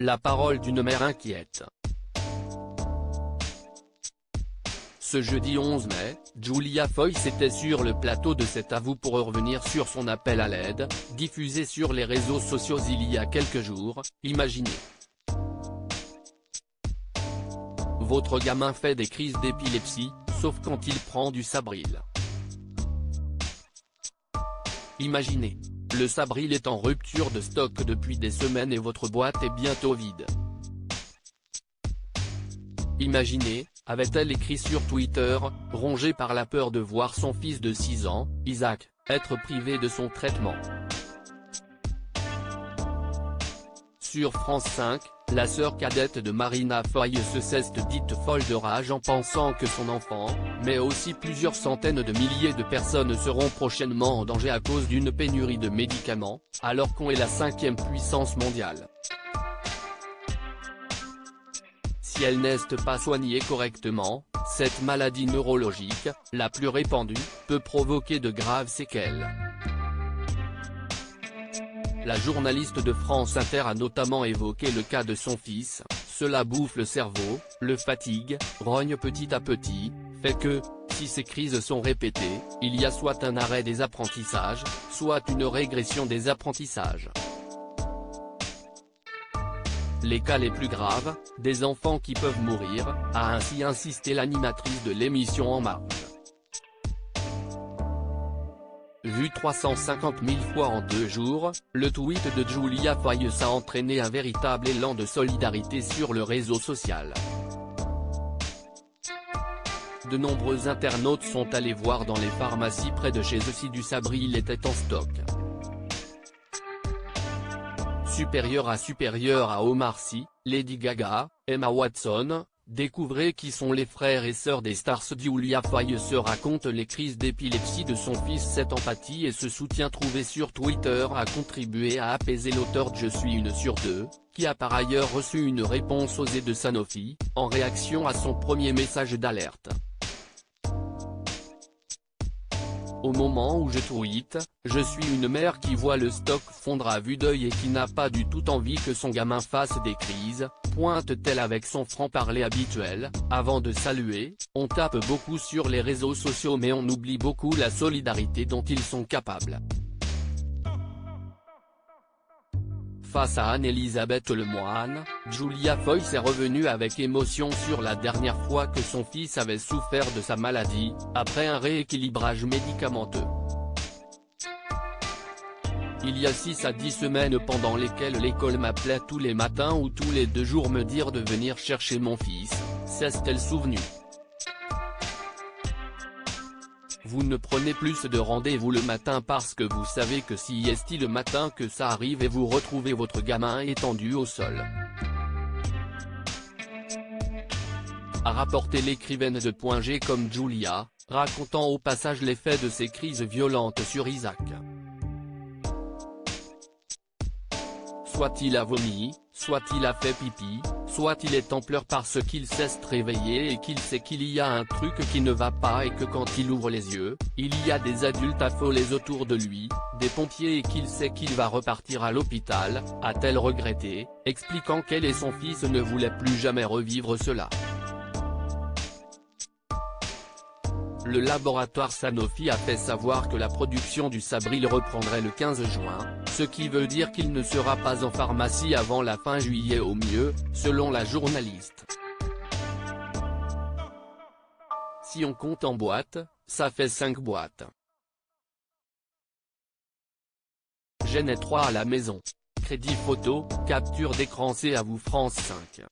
la parole d'une mère inquiète. Ce jeudi 11 mai, Julia Foyce était sur le plateau de C'est à vous pour revenir sur son appel à l'aide, diffusé sur les réseaux sociaux il y a quelques jours. Imaginez. Votre gamin fait des crises d'épilepsie, sauf quand il prend du Sabril. Imaginez. Le Sabril est en rupture de stock depuis des semaines et votre boîte est bientôt vide. Imaginez, avait-elle écrit sur Twitter, rongée par la peur de voir son fils de 6 ans, Isaac, être privé de son traitement. Sur France 5, la sœur cadette de Marina Foyce s'est dite folle de rage en pensant que son enfant, mais aussi plusieurs centaines de milliers de personnes seront prochainement en danger à cause d'une pénurie de médicaments, alors qu'on est la 5e puissance mondiale. Si elle n'est pas soignée correctement, cette maladie neurologique, la plus répandue, peut provoquer de graves séquelles. La journaliste de France Inter a notamment évoqué le cas de son fils. Cela bouffe le cerveau, le fatigue, rogne petit à petit, fait que, si ces crises sont répétées, il y a soit un arrêt des apprentissages, soit une régression des apprentissages. Les cas les plus graves, des enfants qui peuvent mourir, a ainsi insisté l'animatrice de l'émission En Marche. Vu 350 000 fois en 2 jours, le tweet de Julia Foyce a entraîné un véritable élan de solidarité sur le réseau social. De nombreux internautes sont allés voir dans les pharmacies près de chez eux si du Sabril était en stock. Supérieur à Omar Sy, Lady Gaga, Emma Watson, découvrez qui sont les frères et sœurs des stars. Julia Foyce raconte les crises d'épilepsie de son fils. Cette empathie et ce soutien trouvé sur Twitter a contribué à apaiser l'auteur de Je suis une sur deux, qui a par ailleurs reçu une réponse osée de Sanofi, en réaction à son premier message d'alerte. Au moment où je tweete, je suis une mère qui voit le stock fondre à vue d'œil et qui n'a pas du tout envie que son gamin fasse des crises, pointe-t-elle avec son franc-parler habituel. Avant de saluer, on tape beaucoup sur les réseaux sociaux mais on oublie beaucoup la solidarité dont ils sont capables. Face à Anne-Elisabeth Lemoine, Julia Foyce est revenue avec émotion sur la dernière fois que son fils avait souffert de sa maladie, après un rééquilibrage médicamenteux. Il y a 6 à 10 semaines pendant lesquelles l'école m'appelait tous les matins ou tous les 2 jours me dire de venir chercher mon fils, s'est-elle souvenue. Vous ne prenez plus de rendez-vous le matin parce que vous savez que si est le matin que ça arrive et vous retrouvez votre gamin étendu au sol. A rapporté l'écrivaine de Point G comme Julia, racontant au passage l'effet de ces crises violentes sur Isaac. Soit il a vomi, soit il a fait pipi, soit il est en pleurs parce qu'il s'est réveillé et qu'il sait qu'il y a un truc qui ne va pas et que quand il ouvre les yeux, il y a des adultes affolés autour de lui, des pompiers et qu'il sait qu'il va repartir à l'hôpital, a-t-elle regretté, expliquant qu'elle et son fils ne voulaient plus jamais revivre cela. Le laboratoire Sanofi a fait savoir que la production du Sabril reprendrait le 15 juin, ce qui veut dire qu'il ne sera pas en pharmacie avant la fin juillet au mieux, selon la journaliste. Si on compte en boîtes, ça fait 5 boîtes. J'en ai 3 à la maison. Crédit photo, capture d'écran. C'est à vous France 5.